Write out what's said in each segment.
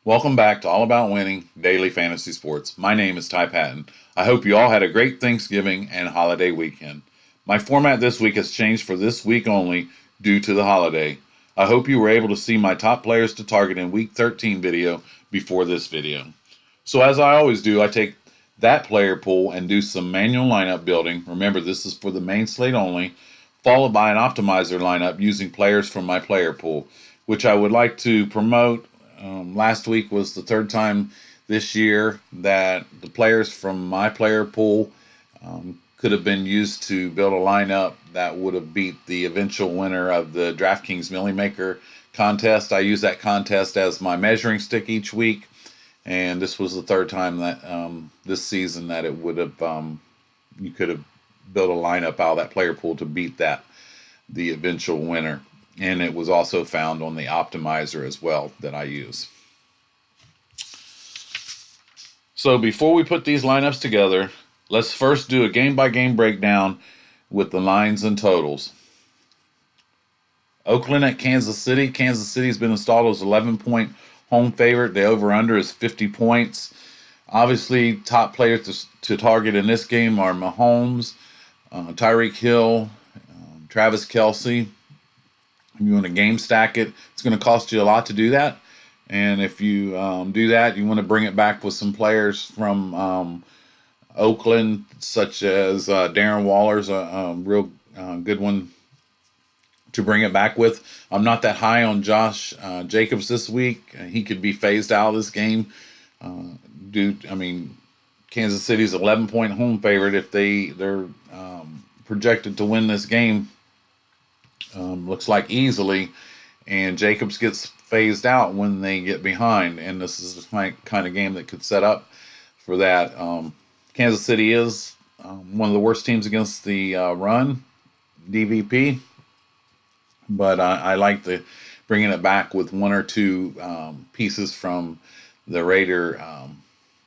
Welcome back to All About Winning Daily Fantasy Sports. My name is Ty Patton. I hope you all had a great Thanksgiving and holiday weekend. My format this week has changed for this week only due to the holiday. I hope you were able to see my top players to target in week 13 video before this video. So as I always do, I take that player pool and do some manual lineup building. Remember, this is for the main slate only, followed by an optimizer lineup using players from my player pool, which I would like to promote. Last week was the third time this year that the players from my player pool could have been used to build a lineup that would have beat the eventual winner of the Draftkings Millie Maker contest. I use that contest as my measuring stick each week, and this was the third time that this season that it would have you could have built a lineup out of that player pool to beat the eventual winner. And it was also found on the optimizer as well that I use. So before we put these lineups together, let's first do a game-by-game breakdown with the lines and totals. Oakland at Kansas City. Kansas City's been installed as 11-point home favorite. The over-under is 50 points. Obviously, top players to target in this game are Mahomes, Tyreek Hill, Travis Kelce. If you want to game stack it, it's going to cost you a lot to do that. And if you do that, you want to bring it back with some players from Oakland, such as Darren Waller's a real good one to bring it back with. I'm not that high on Josh Jacobs this week. He could be phased out of this game. Kansas City's 11-point home favorite. If they're projected to win this game, looks like easily, and Jacobs gets phased out when they get behind, and this is the kind of game that could set up for that. Kansas City is one of the worst teams against the run, DVP, but I like the bringing it back with one or two pieces from the Raider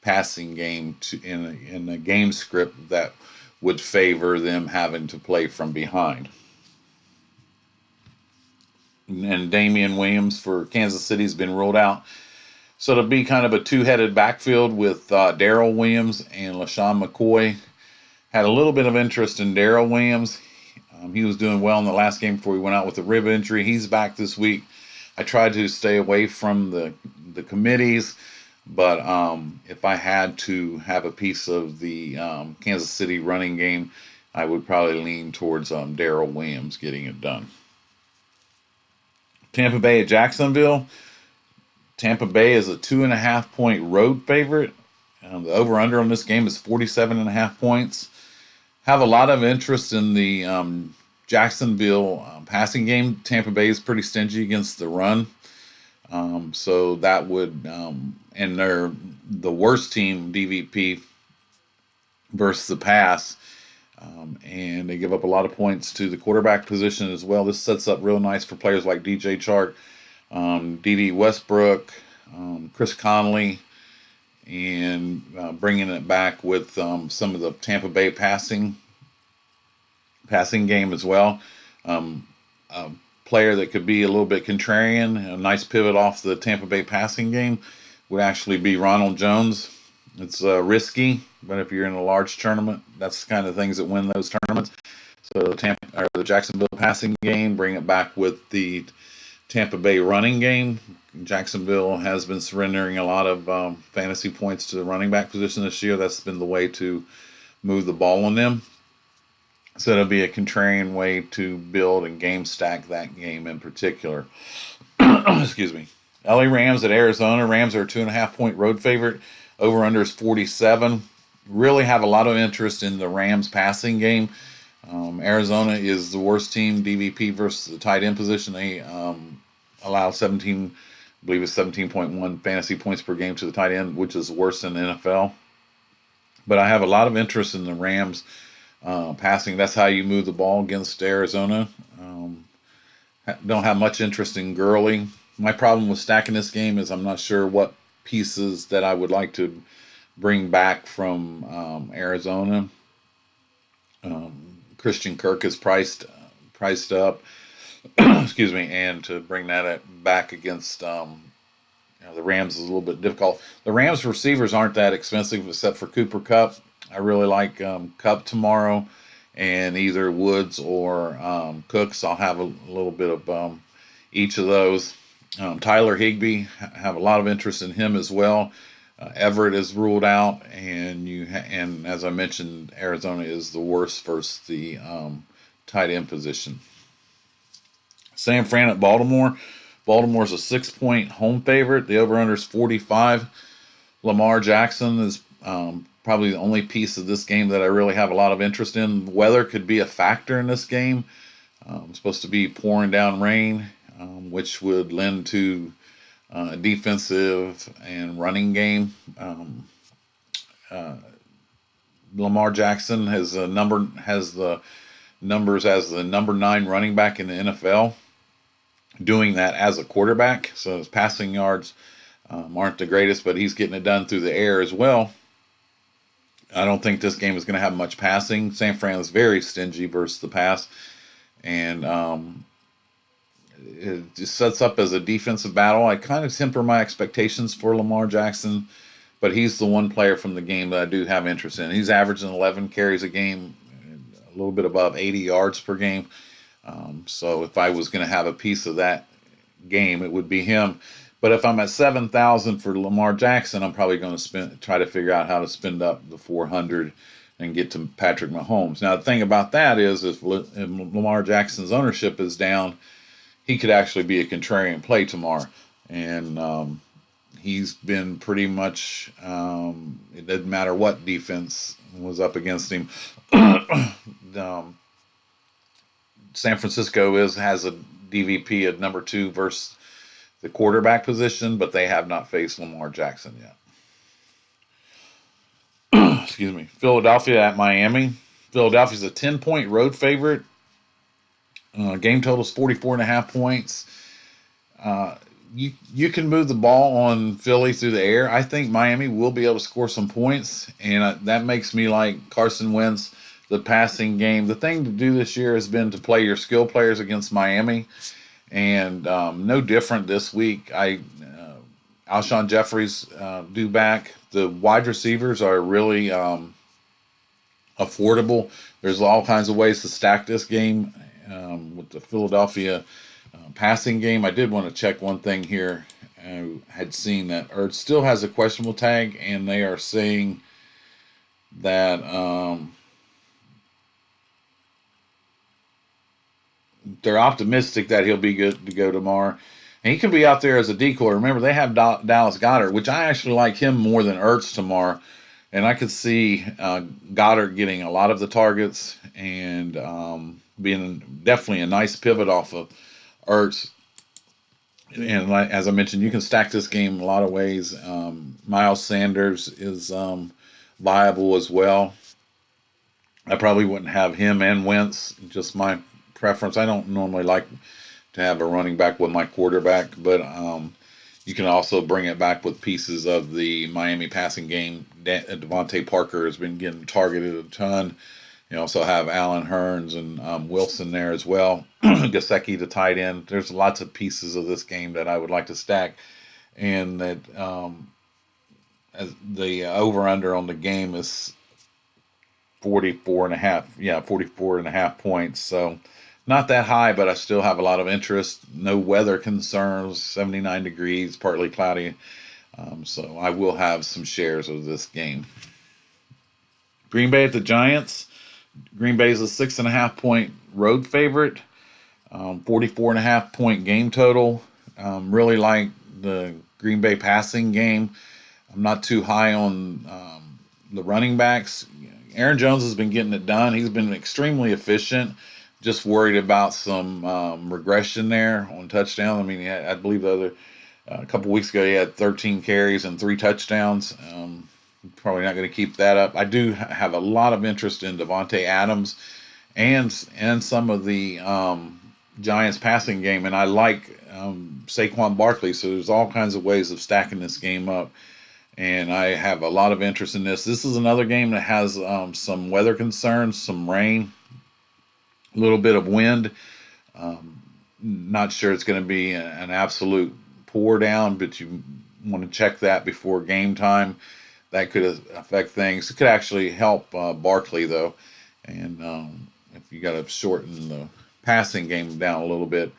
passing game in a game script that would favor them having to play from behind. And Damian Williams for Kansas City has been ruled out. So it'll be kind of a two-headed backfield with Darrell Williams and LaShawn McCoy. Had a little bit of interest in Darrell Williams. He was doing well in the last game before he went out with a rib injury. He's back this week. I tried to stay away from the committees, but if I had to have a piece of the Kansas City running game, I would probably lean towards Darrell Williams getting it done. Tampa Bay at Jacksonville. Tampa Bay is a 2.5-point road favorite. The over-under on this game is 47.5 points. Have a lot of interest in the Jacksonville passing game. Tampa Bay is pretty stingy against the run. So that would, and they're the worst team, DVP, versus the pass. And they give up a lot of points to the quarterback position as well. This sets up real nice for players like DJ Chark, D.D. Westbrook, Chris Conley, and bringing it back with some of the Tampa Bay passing game as well. A player that could be a little bit contrarian, a nice pivot off the Tampa Bay passing game would actually be Ronald Jones. It's risky, but if you're in a large tournament, that's the kind of things that win those tournaments. So the Jacksonville passing game, bring it back with the Tampa Bay running game. Jacksonville has been surrendering a lot of fantasy points to the running back position this year. That's been the way to move the ball on them. So it'll be a contrarian way to build and game stack that game in particular. Excuse me. LA Rams at Arizona. Rams are a 2.5-point road favorite. Over-under is 47. Really have a lot of interest in the Rams passing game. Arizona is the worst team, DVP versus the tight end position. They allow 17.1 fantasy points per game to the tight end, which is worse than the NFL. But I have a lot of interest in the Rams passing. That's how you move the ball against Arizona. Don't have much interest in Gurley. My problem with stacking this game is I'm not sure what pieces that I would like to bring back from Arizona. Christian Kirk is priced up. Excuse me, and to bring that back against The Rams is a little bit difficult. The Rams receivers aren't that expensive except for Cooper Kupp. I really like Kupp tomorrow, and either Woods or Cooks. I'll have a little bit of each of those. Tyler Higbee, have a lot of interest in him as well. Everett is ruled out, and and as I mentioned, Arizona is the worst versus the tight end position. San Fran at Baltimore. Baltimore's a 6-point home favorite. The over/under is 45. Lamar Jackson is probably the only piece of this game that I really have a lot of interest in. Weather could be a factor in this game. It's supposed to be pouring down rain, which would lend to a defensive and running game. Uh, Lamar Jackson has the numbers as the number 9 running back in the NFL, doing that as a quarterback. So his passing yards aren't the greatest, but he's getting it done through the air as well. I don't think this game is going to have much passing. San Fran is very stingy versus the pass, and it just sets up as a defensive battle. I kind of temper my expectations for Lamar Jackson, but he's the one player from the game that I do have interest in. He's averaging 11 carries a game, a little bit above 80 yards per game. So if I was going to have a piece of that game, it would be him. But if I'm at 7,000 for Lamar Jackson, I'm probably going to try to figure out how to spend up the 400 and get to Patrick Mahomes. Now the thing about that is, if Lamar Jackson's ownership is down, he could actually be a contrarian play tomorrow, and he's been pretty much. It doesn't matter what defense was up against him. San Francisco has a DVP at number 2 versus the quarterback position, but they have not faced Lamar Jackson yet. Excuse me. Philadelphia at Miami. Philadelphia's a 10-point road favorite. Game total is 44.5 points. You can move the ball on Philly through the air. I think Miami will be able to score some points, and that makes me like Carson Wentz, the passing game. The thing to do this year has been to play your skill players against Miami, and no different this week. Alshon Jeffrey's due back. The wide receivers are really affordable. There's all kinds of ways to stack this game with the Philadelphia passing game. I did want to check one thing here. I had seen that Ertz still has a questionable tag, and they are saying that they're optimistic that he'll be good to go tomorrow. And he could be out there as a decoy. Remember, they have Dallas Goedert, which I actually like him more than Ertz tomorrow. And I could see Goddard getting a lot of the targets and being definitely a nice pivot off of Ertz. And as I mentioned, you can stack this game a lot of ways. Miles Sanders is viable as well. I probably wouldn't have him and Wentz, just my preference. I don't normally like to have a running back with my quarterback, but you can also bring it back with pieces of the Miami passing game. Devontae Parker has been getting targeted a ton. You also have Allen Hurns and Wilson there as well. Gesicki, the tight end. There's lots of pieces of this game that I would like to stack, and that as the over/under on the game is 44 and a half. Yeah, 44 and a half points. So not that high, but I still have a lot of interest. No weather concerns. 79 degrees, partly cloudy. So I will have some shares of this game. Green Bay at the Giants. Green Bay is a 6.5-point road favorite. 44.5-point game total. Really like the Green Bay passing game. I'm not too high on the running backs. Aaron Jones has been getting it done. He's been extremely efficient. Just worried about some regression there on touchdown. I mean, I believe a couple weeks ago he had 13 carries and 3 touchdowns. Probably not going to keep that up. I do have a lot of interest in Devontae Adams and some of the Giants passing game, and I like Saquon Barkley. So there's all kinds of ways of stacking this game up. And I have a lot of interest in this. This is another game that has some weather concerns, some rain, a little bit of wind. Not sure it's going to be an absolute pour down, but want to check that before game time. That could affect things. It could actually help Barkley though, and if you got to shorten the passing game down a little bit,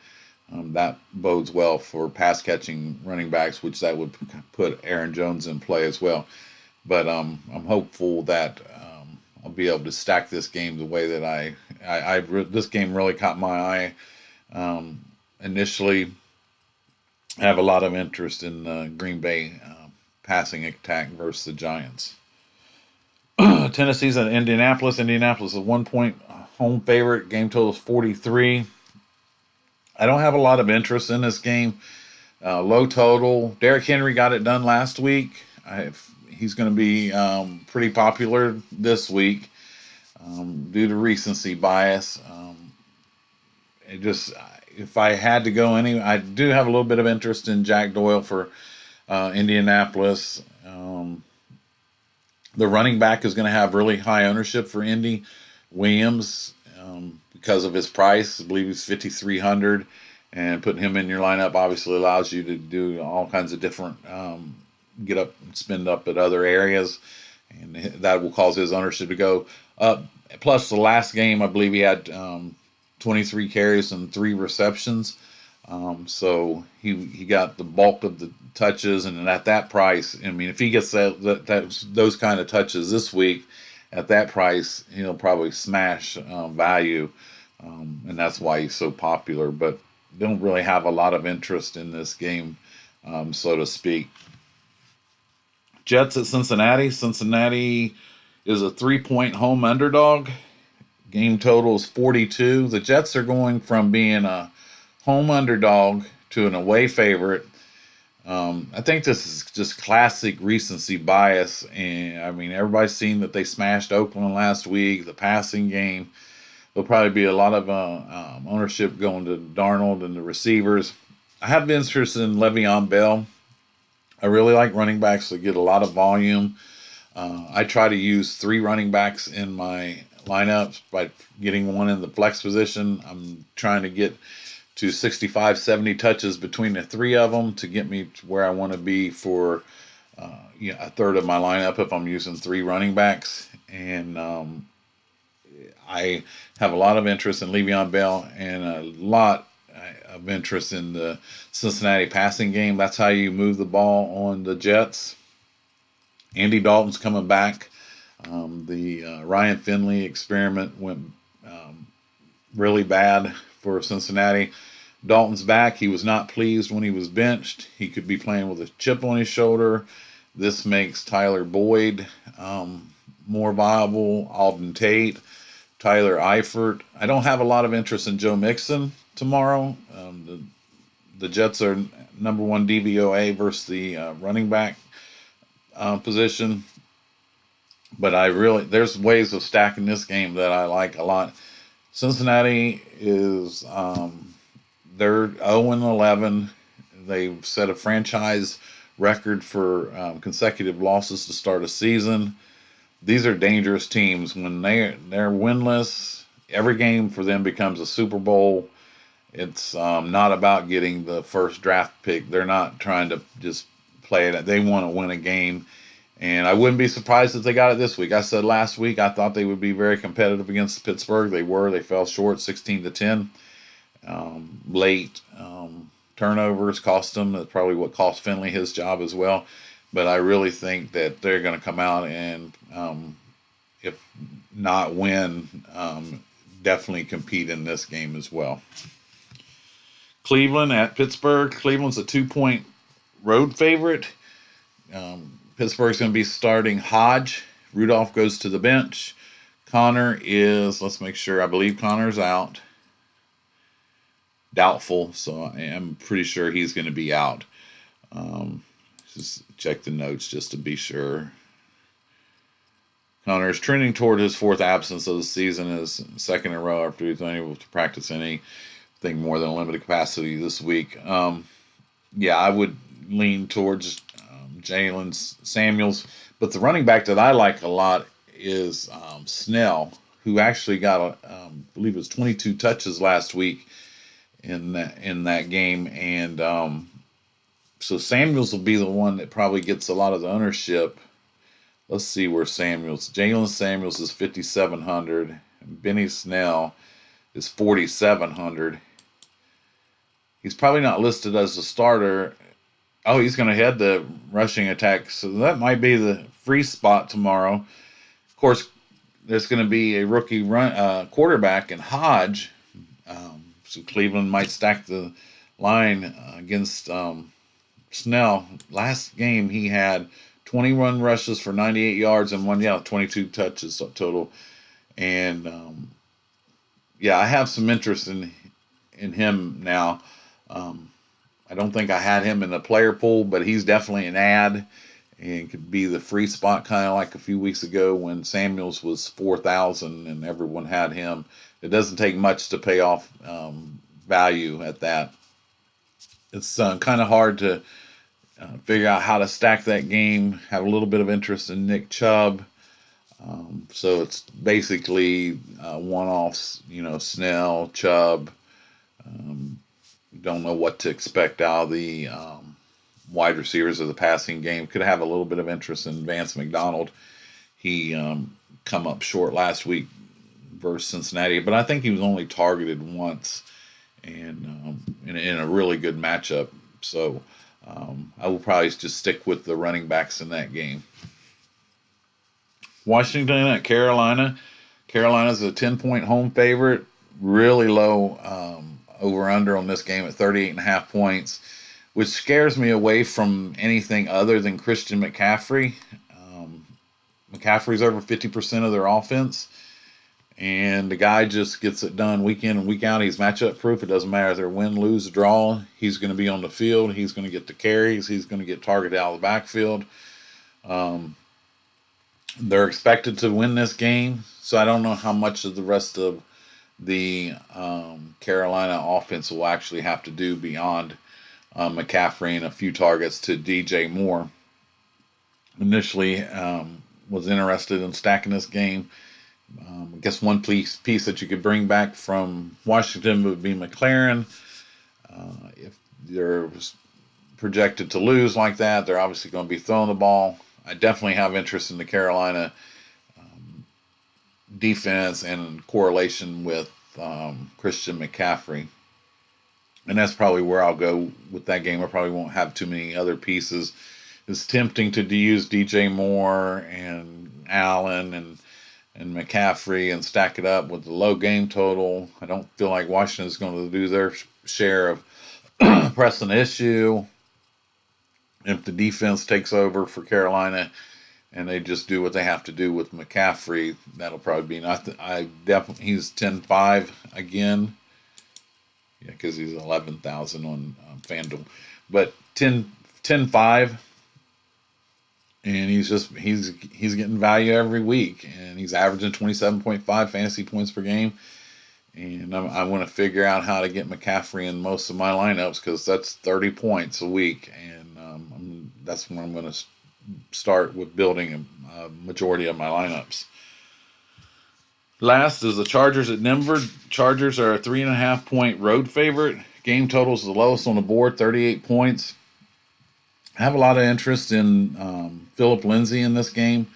that bodes well for pass catching running backs, which that would put Aaron Jones in play as well. But I'm hopeful that I'll be able to stack this game the way that this game really caught my eye. Initially, I have a lot of interest in Green Bay passing attack versus the Giants. Tennessee's at Indianapolis. Indianapolis is a 1 point home favorite. Game total is 43. I don't have a lot of interest in this game. Low total. Derrick Henry got it done last week. He's going to be pretty popular this week due to recency bias. It just, if I had to go I do have a little bit of interest in Jack Doyle for Indianapolis. The running back is going to have really high ownership for Indy. Williams, because of his price, I believe he's 5,300, and putting him in your lineup obviously allows you to do all kinds of different get up and spend up at other areas, and that will cause his ownership to go up. Plus, the last game, I believe he had 23 carries and 3 receptions. So he got the bulk of the touches, and at that price, I mean, if he gets those kind of touches this week, at that price, he'll probably smash value, and that's why he's so popular. But don't really have a lot of interest in this game, so to speak. Jets at Cincinnati. Cincinnati is a 3 point home underdog. Game total is 42. The Jets are going from being a home underdog to an away favorite. I think this is just classic recency bias. And I mean, everybody's seen that they smashed Oakland last week, the passing game. There'll probably be a lot of ownership going to Darnold and the receivers. I have been interested in Le'Veon Bell. I really like running backs that get a lot of volume. I try to use 3 running backs in my lineups by getting one in the flex position. I'm trying to get to 65, 70 touches between the 3 of them to get me to where I want to be for a third of my lineup if I'm using 3 running backs. And I have a lot of interest in Le'Veon Bell and a lot of interest in the Cincinnati passing game. That's how you move the ball on the Jets. Andy Dalton's coming back. The Ryan Finley experiment went really bad for Cincinnati. Dalton's back. He was not pleased when he was benched. He could be playing with a chip on his shoulder. This makes Tyler Boyd more viable. Alden Tate, Tyler Eifert. I don't have a lot of interest in Joe Mixon tomorrow. The Jets are number 1 DVOA versus the running back position. But there's ways of stacking this game that I like a lot. Cincinnati is they're 0-11. They've set a franchise record for consecutive losses to start a season. These are dangerous teams. When they're winless, every game for them becomes a Super Bowl. It's not about getting the first draft pick. They're not trying to just play it. They want to win a game. And I wouldn't be surprised if they got it this week. I said last week I thought they would be very competitive against Pittsburgh. They were. They fell short 16-10. Late turnovers cost them. That's probably what cost Finley his job as well. But I really think that they're going to come out and, if not win, definitely compete in this game as well. Cleveland at Pittsburgh. Cleveland's a 2-point road favorite. Pittsburgh's going to be starting Hodge. Rudolph goes to the bench. Connor is, let's make sure, I believe Connor's out. Doubtful, so I am pretty sure he's going to be out. Just check the notes just to be sure. Connor is trending toward his 4th absence of the season, his 2nd in a row after he's unable to practice anything more than a limited capacity this week. Yeah, I would lean towards Jalen Samuels, but the running back that I like a lot is Snell, who actually got, I believe it was 22 touches last week in that game, and So Samuels will be the one that probably gets a lot of the ownership. Let's see where Jalen Samuels is 5,700. Benny Snell is 4,700. He's probably not listed as a starter. Oh, he's going to head the rushing attack, so that might be the free spot tomorrow. Of course, there's going to be a rookie quarterback in Hodge, so Cleveland might stack the line against Snell. Last game he had 21 rushes for 98 yards and 22 touches total. And I have some interest in him now. I don't think I had him in the player pool, but he's definitely an ad and could be the free spot, kind of like a few weeks ago when Samuels was 4,000 and everyone had him. It doesn't take much to pay off value at that. It's kind of hard to figure out how to stack that game. Have a little bit of interest in Nick Chubb. So it's basically one-offs, Snell, Chubb. Don't know what to expect out of the wide receivers of the passing game. Could have a little bit of interest in Vance McDonald. He come up short last week versus Cincinnati, but I think he was only targeted once and in a really good matchup. So I will probably just stick with the running backs in that game. Washington at Carolina. Carolina's a 10-point home favorite. Really low over-under on this game at 38.5 points, which scares me away from anything other than Christian McCaffrey. McCaffrey's over 50% of their offense, and the guy just gets it done week in and week out. He's matchup proof. It doesn't matter if they're win, lose, draw. He's going to be on the field. He's going to get the carries. He's going to get targeted out of the backfield. They're expected to win this game, so I don't know how much of the rest of the Carolina offense will actually have to do beyond McCaffrey and a few targets to DJ Moore. Initially was interested in stacking this game. I guess one piece that you could bring back from Washington would be McLaren. If they're projected to lose like that, they're obviously going to be throwing the ball. I definitely have interest in the Carolina defense and correlation with Christian McCaffrey. And that's probably where I'll go with that game. I probably won't have too many other pieces. It's tempting to use DJ Moore and Allen and McCaffrey and stack it up with the low game total. I don't feel like Washington's going to do their share of pressing the issue. If the defense takes over for Carolina and they just do what they have to do with McCaffrey, that'll probably be he's 10-5 again. Yeah, because he's 11,000 on FanDuel, but 10-5, and he's getting value every week, and he's averaging 27.5 fantasy points per game. And I want to figure out how to get McCaffrey in most of my lineups because that's 30 points a week, and that's when I'm going to start with building a majority of my lineups. Last is the Chargers at Denver. Chargers are a 3.5-point road favorite. Game total is the lowest on the board, 38 points. I have a lot of interest in Phillip Lindsay in this game.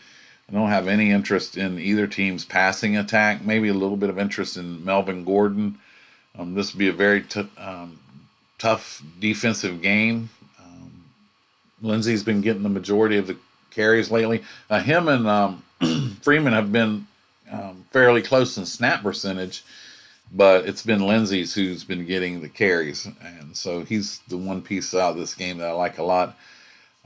I don't have any interest in either team's passing attack. Maybe a little bit of interest in Melvin Gordon. This would be a very tough defensive game. Lindsay's been getting the majority of the carries lately. Him and Freeman have been fairly close in snap percentage, but it's been Lindsay's who's been getting the carries, and so he's the one piece out of this game that I like a lot.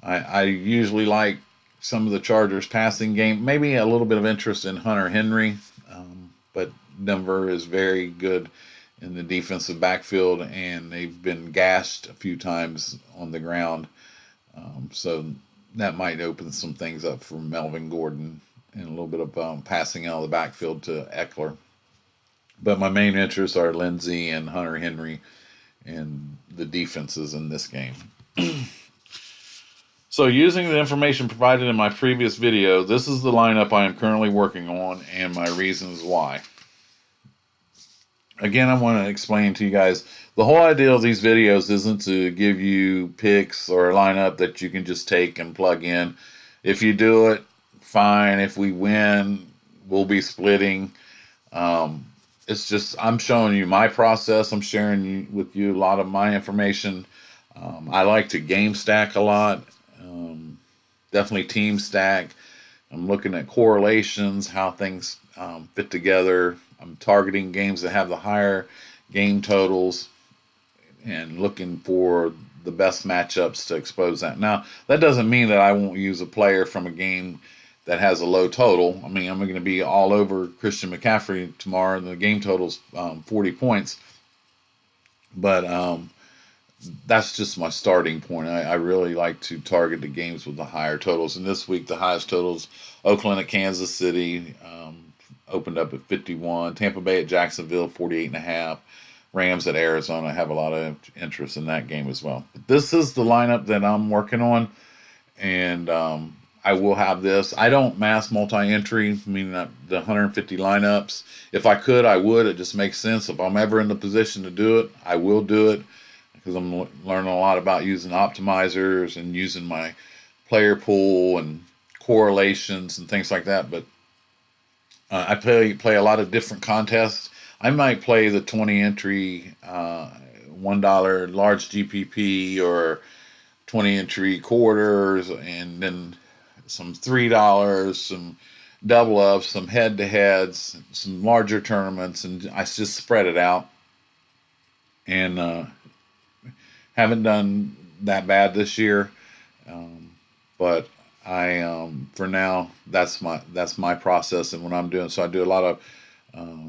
I usually like some of the Chargers passing game, maybe a little bit of interest in Hunter Henry, but Denver is very good in the defensive backfield, and they've been gashed a few times on the ground, so that might open some things up for Melvin Gordon and a little bit of passing out of the backfield to Eckler. But my main interests are Lindsay and Hunter Henry and the defenses in this game. So using the information provided in my previous video, this is the lineup I am currently working on and my reasons why. again, I want to explain to you guys the whole idea of these videos isn't to give you picks or a lineup that you can just take and plug in. If you do it, fine. If we win, we'll be splitting. Um, it's just I'm showing you my process. I'm sharing with you a lot of my information. I like to game stack a lot. Um, Definitely team stack. I'm looking at correlations, how things fit together. I'm targeting games that have the higher game totals and looking for the best matchups to expose that. Now, that doesn't mean that I won't use a player from a game that has a low total. I mean, I'm going to be all over Christian McCaffrey tomorrow, and the game total's 40 points. But that's just my starting point. I really like to target the games with the higher totals. And this week, the highest totals: Oakland at Kansas City opened up at 51. Tampa Bay at Jacksonville, 48.5. Rams at Arizona. I have a lot of interest in that game as well. But this is the lineup that I'm working on, and I will have this. I don't mass multi-entry, meaning that the 150 lineups. If I could, I would. It just makes sense. If I'm ever in the position to do it, I will do it because I'm learning a lot about using optimizers and using my player pool and correlations and things like that. But I play a lot of different contests. I might play the 20 entry $1 large GPP or 20 entry quarters, and then some $3, some double ups, some head to heads, some larger tournaments, and I just spread it out. And haven't done that bad this year, um, but I for now that's my process and what I'm doing. So I do a lot of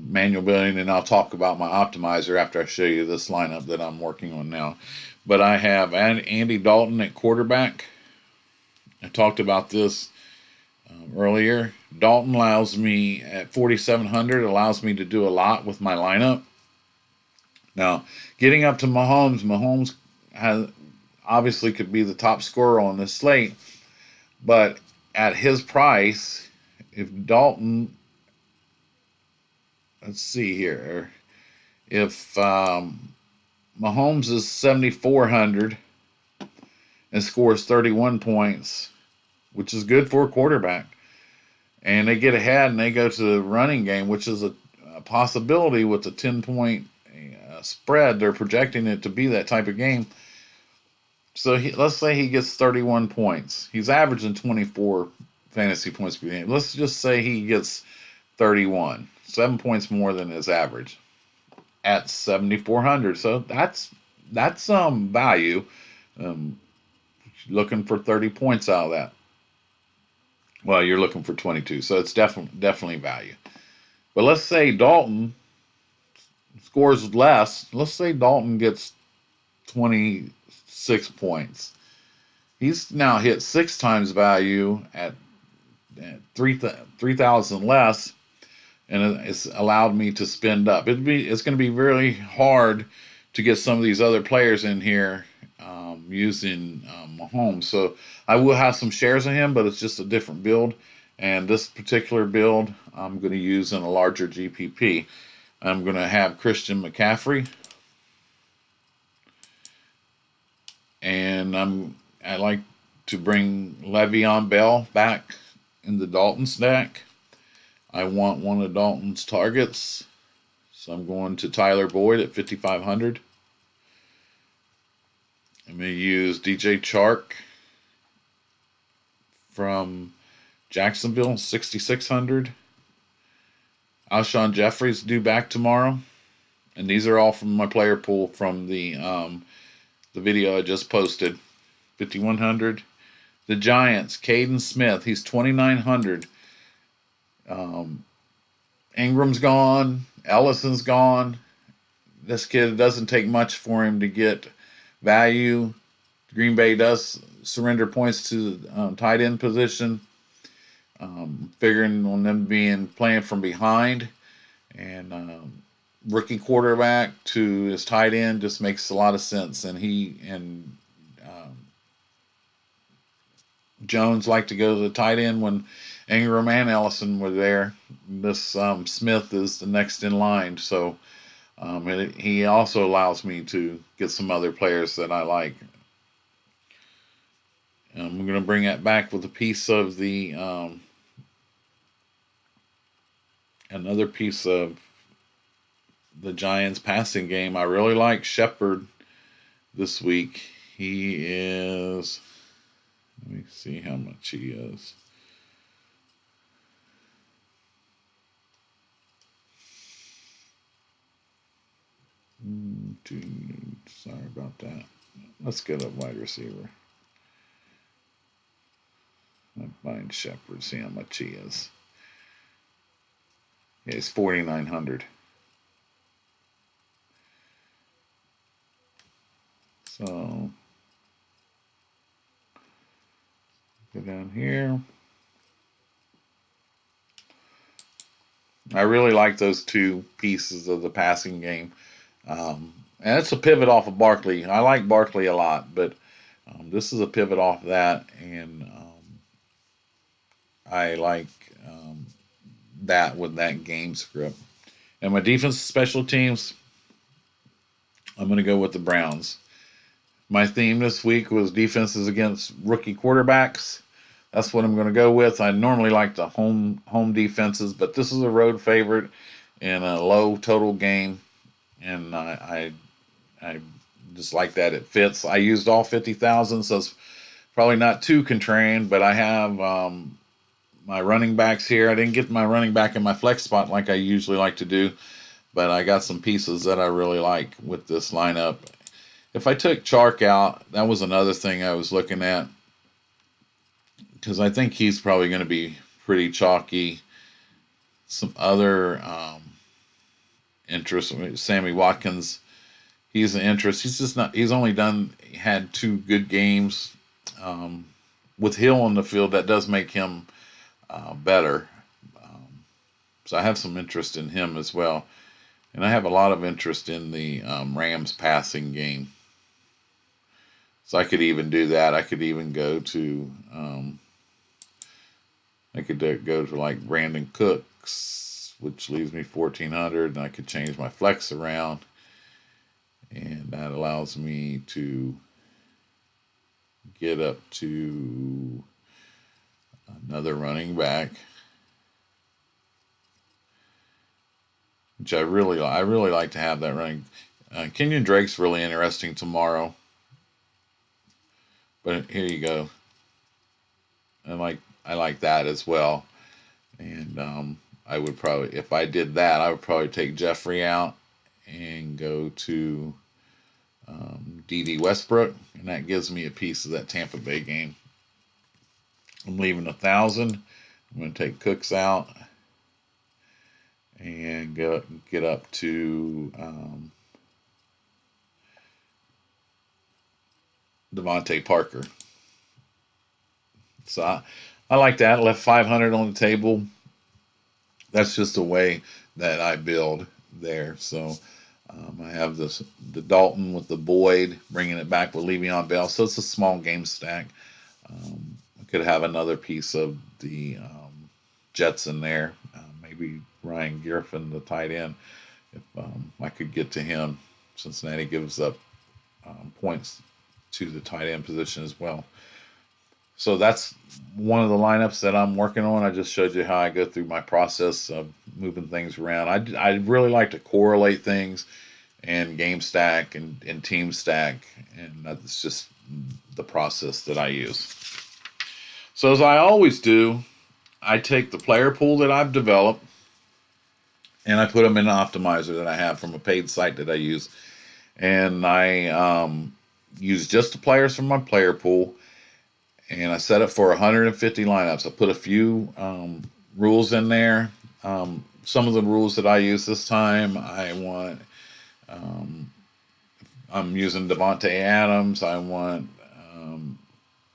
manual building, and I'll talk about my optimizer after I show you this lineup that I'm working on now. But I have Andy Dalton at quarterback. I talked about this earlier. Dalton allows me at 4,700 allows me to do a lot with my lineup. Now, getting up to Mahomes has obviously could be the top scorer on this slate, but at his price, if Dalton, let's see here, if Mahomes is 7,400 and scores 31 points, which is good for a quarterback, and they get ahead and they go to the running game, which is a possibility with a 10-point spread. They're projecting it to be that type of game. So let's say he gets 31 points. He's averaging 24 fantasy points per game. Let's just say he gets 31, 7 points more than his average at 7,400. So that's some value. Um, Looking for 30 points out of that. Well, you're looking for 22, so it's definitely value. But let's say Dalton scores less. Let's say Dalton gets 26 points. He's now hit 6 times value at 3,000 less, and it's allowed me to spend up. It's going to be really hard to get some of these other players in here using Mahomes. So I will have some shares of him, but it's just a different build. And this particular build, I'm going to use in a larger GPP. I'm going to have Christian McCaffrey, and I like to bring Le'Veon Bell back in the Dalton stack. I want one of Dalton's targets, so I'm going to Tyler Boyd at 5,500. I'm going to use DJ Chark from Jacksonville, 6,600. Alshon Jeffrey's due back tomorrow, and these are all from my player pool from the video I just posted, 5,100. The Giants, Caden Smith, he's 2,900. Ingram's gone, Ellison's gone. This kid, it doesn't take much for him to get value. Green Bay does surrender points to the tight end position, figuring on them playing from behind, and rookie quarterback to his tight end just makes a lot of sense. And he and Jones like to go to the tight end when Ingram and Ellison were there. This Smith is the next in line, so And he also allows me to get some other players that I like. I'm going to bring that back with a piece of the another piece of the Giants passing game. I really like Shepard this week. He is. Let me see how much he is. Sorry about that. Let's get a wide receiver. I'll find Shepard, see how much he is. Yeah, he's 4,900. So go down here. I really like those two pieces of the passing game. And it's a pivot off of Barkley. I like Barkley a lot, but this is a pivot off of that, and I like that with that game script. And my defense special teams, I'm going to go with the Browns. My theme this week was defenses against rookie quarterbacks. That's what I'm going to go with. I normally like the home defenses, but this is a road favorite in a low total game, and I just like that it fits. I used all 50,000, so it's probably not too contrarian, but I have my running backs here. I didn't get my running back in my flex spot like I usually like to do, but I got some pieces that I really like with this lineup. If I took Chark out, that was another thing I was looking at, because I think he's probably going to be pretty chalky. Some other interest, Sammy Watkins, he's an interest. He's just not. He's only had two good games. Um, with Hill on the field, that does make him better. Um, so I have some interest in him as well, and I have a lot of interest in the Rams passing game. So I could even do that. I could even go to go to like Brandon Cooks, which leaves me 1,400, and I could change my flex around, and that allows me to get up to another running back, which I really like to have that running. Kenyon Drake's really interesting tomorrow, but here you go. I like that as well, and I would probably, if I did that, I would probably take Jeffrey out and go to D.D. Westbrook, and that gives me a piece of that Tampa Bay game. I'm leaving 1,000. I'm going to take Cooks out and get up to Devontae Parker. So I like that. I left 500 on the table. That's just a way that I build there. So I have the Dalton with the Boyd, bringing it back with Le'Veon Bell. So it's a small game stack. I could have another piece of the Jets in there. Maybe Ryan Griffin, the tight end, if I could get to him. Cincinnati gives up points to the tight end position as well. So that's one of the lineups that I'm working on. I just showed you how I go through my process of moving things around. I really like to correlate things and game stack and team stack, and that's just the process that I use. So as I always do, I take the player pool that I've developed and I put them in an optimizer that I have from a paid site that I use, and I use just the players from my player pool, and I set it for 150 lineups. I put a few rules in there. Some of the rules that I use this time, um, I'm using Devontae Adams. I want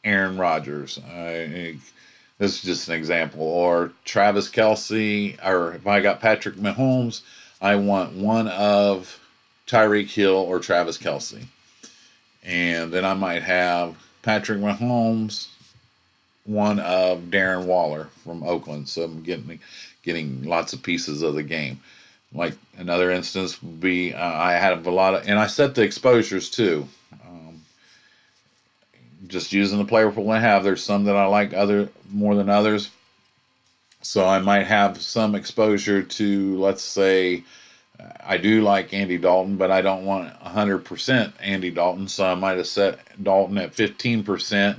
Aaron Rodgers. This is just an example. Or Travis Kelce, or if I got Patrick Mahomes, I want one of Tyreek Hill or Travis Kelce. And then I might have Patrick Mahomes, one of Darren Waller from Oakland. So I'm getting lots of pieces of the game. Like another instance would be I have a lot of, and I set the exposures too. Just using the player pool I have. There's some that I like other more than others. So I might have some exposure to, let's say, I do like Andy Dalton, but I don't want 100% Andy Dalton. So I might have set Dalton at 15%,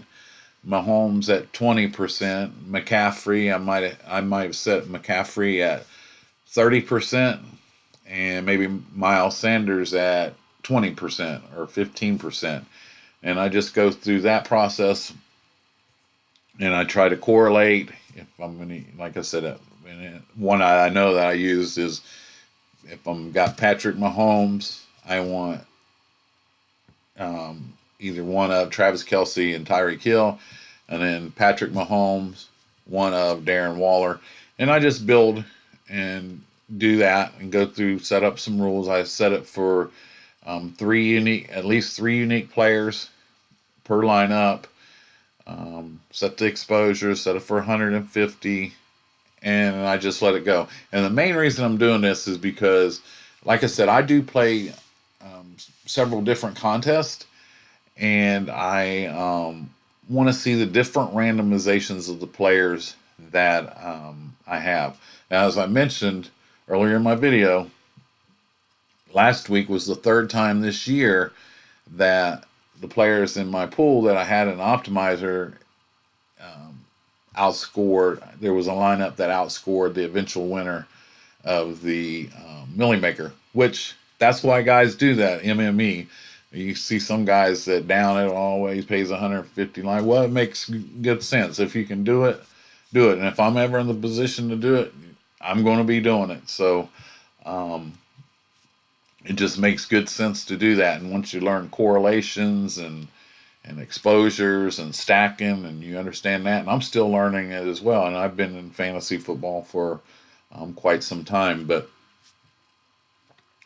Mahomes at 20%, McCaffrey. I might have set McCaffrey at 30%, and maybe Miles Sanders at 20% or 15%. And I just go through that process, and I try to correlate. If I'm going to, like I said, one I know that I use is if I'm got Patrick Mahomes, I want either one of Travis Kelce and Tyreek Hill, and then Patrick Mahomes, one of Darren Waller, and I just build and do that and go through, set up some rules. I set it for at least three unique players per lineup. Set the exposure, set it for 150, and I just let it go. And the main reason I'm doing this is because, like I said, I do play several different contests, and I want to see the different randomizations of the players that I have. Now, as I mentioned earlier in my video, last week was the third time this year that the players in my pool that I had an optimizer um, outscored. There was a lineup that outscored the eventual winner of the Millie Maker, which that's why guys do that, MME. You see some guys that down it always pays 150 line. Well, it makes good sense. If you can do it, do it. And if I'm ever in the position to do it, I'm going to be doing it. So um, it just makes good sense to do that. And once you learn correlations and exposures and stacking, and you understand that, and I'm still learning it as well. And I've been in fantasy football for quite some time, but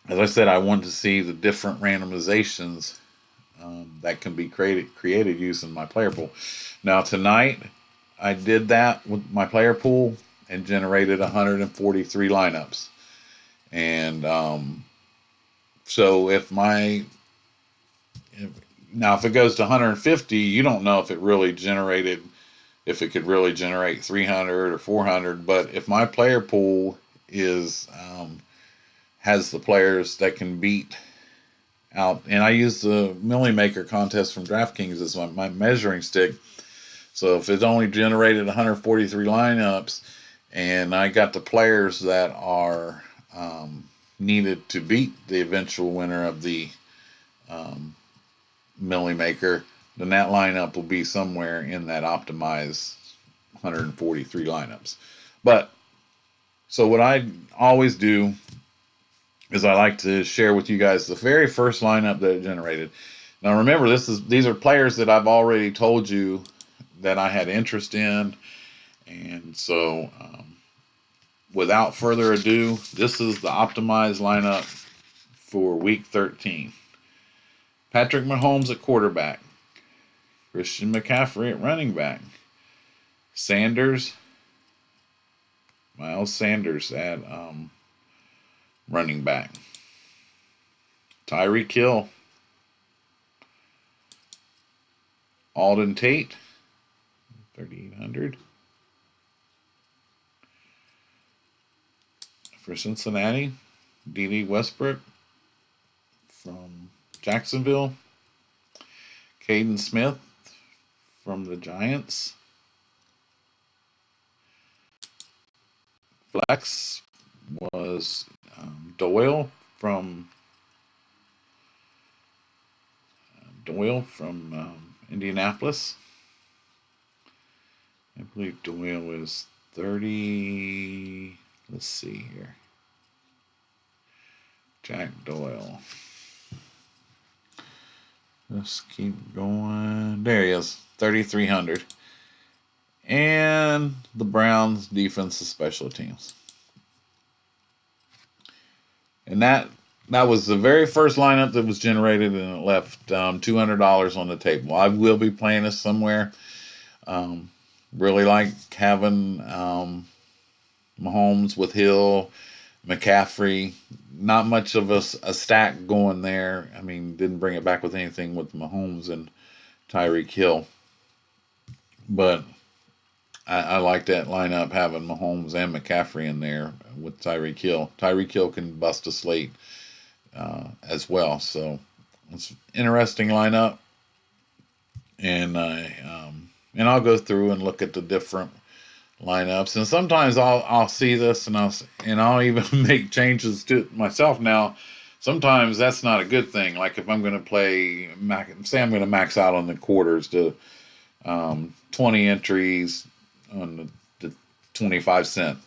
as I said, I wanted to see the different randomizations that can be created using my player pool. Now tonight, I did that with my player pool and generated 143 lineups. And so if it goes to 150, you don't know if it could really generate 300 or 400. But if my player pool is has the players that can beat out, and I use the Millie Maker contest from Draftkings as my measuring stick. So if it only generated 143 lineups, and I got the players that are needed to beat the eventual winner of the um, Millie Maker, then that lineup will be somewhere in that optimized 143 lineups. But so what I always do is I like to share with you guys the very first lineup that it generated. Now remember, these are players that I've already told you that I had interest in, and so without further ado, this is the optimized lineup for Week 13. Patrick Mahomes at quarterback, Christian McCaffrey at running back, Sanders, Miles Sanders at running back, Tyreek Hill, Alden Tate, 3,800 for Cincinnati, D.D. Westbrook from Jacksonville, Caden Smith from the Giants, flex was Doyle from Indianapolis. I believe Doyle is 30. Let's see here. Jack Doyle. Let's keep going. There he is, 3,300. And the Browns defensive special teams. And that was the very first lineup that was generated, and it left $200 on the table. I will be playing this somewhere. Really like having Mahomes with Hill, McCaffrey, not much of a stack going there. I mean, didn't bring it back with anything with Mahomes and Tyreek Hill. But I like that lineup having Mahomes and McCaffrey in there with Tyreek Hill. Tyreek Hill can bust a slate as well. So it's an interesting lineup. And I'll go through and look at the different lineups. And sometimes I'll see this and I'll even make changes to it myself now. Sometimes that's not a good thing. Like if I'm going to say I'm going to max out on the quarters to 20 entries on the 25 cent.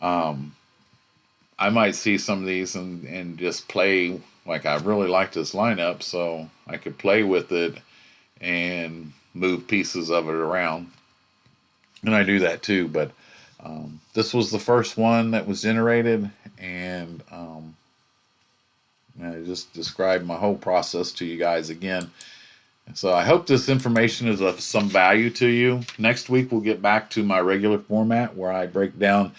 I might see some of these and just play like I really like this lineup, so I could play with it and move pieces of it around. And I do that too, but this was the first one that was generated, and I just described my whole process to you guys again. So I hope this information is of some value to you. Next week we'll get back to my regular format where I break down.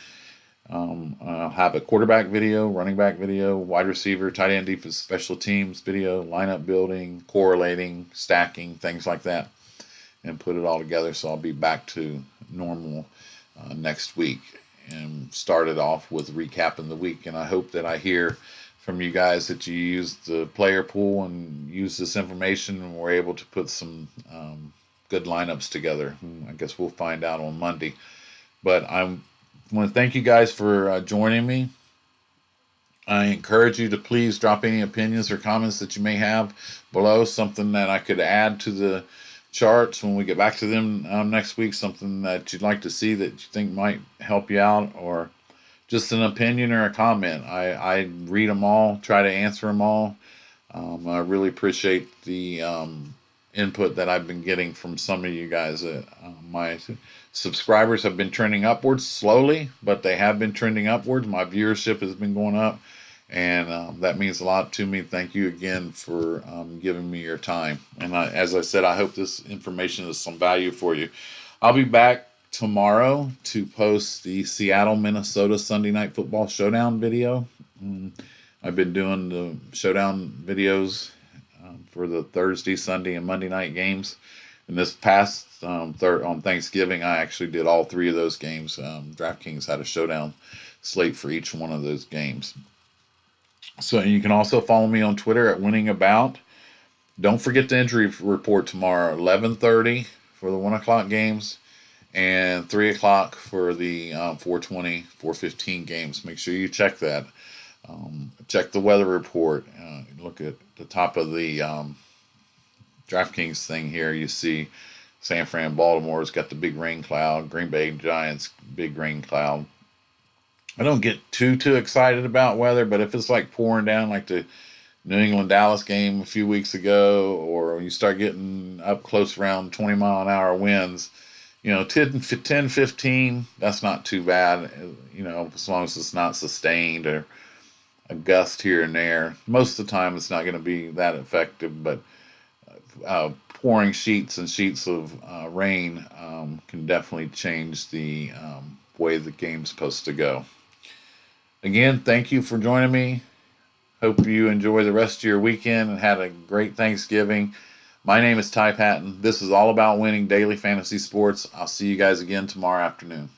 I'll have a quarterback video, running back video, wide receiver, tight end, defense, special teams video, lineup building, correlating, stacking, things like that, and put it all together. So I'll be back to normal next week and started off with recapping the week. And I hope that I hear from you guys that you use the player pool and use this information and we're able to put some good lineups together. I guess we'll find out on Monday. But I want to thank you guys for joining me. I encourage you to please drop any opinions or comments that you may have below, something that I could add to the charts when we get back to them next week, something that you'd like to see that you think might help you out, or just an opinion or a comment. I read them all, try to answer them all. I really appreciate the input that I've been getting from some of you guys. My subscribers have been trending upwards slowly, but they have been trending upwards. My viewership has been going up, and that means a lot to me. Thank you again for giving me your time. And as I said, I hope this information is some value for you. I'll be back tomorrow to post the Seattle, Minnesota Sunday Night Football Showdown video. I've been doing the showdown videos for the Thursday, Sunday, and Monday night games. And this past on Thanksgiving, I actually did all three of those games. Draftkings had a showdown slate for each one of those games. So you can also follow me on Twitter at winningabout. Don't forget the injury report tomorrow, 11:30 for the 1 o'clock games and 3 o'clock for the 4:20, 4:15 games. Make sure you check that. Check the weather report. Look at the top of the DraftKings thing here. You see San Fran, Baltimore's got the big rain cloud. Green Bay Giants, big rain cloud. I don't get too excited about weather, but if it's like pouring down like the New England Dallas game a few weeks ago, or you start getting up close around 20-mile-an-hour winds, 10, 15, that's not too bad, as long as it's not sustained or a gust here and there. Most of the time, it's not going to be that effective, but pouring sheets and sheets of rain can definitely change the way the game's supposed to go. Again, thank you for joining me. Hope you enjoy the rest of your weekend and had a great Thanksgiving. My name is Ty Patton. This is all about winning daily fantasy sports. I'll see you guys again tomorrow afternoon.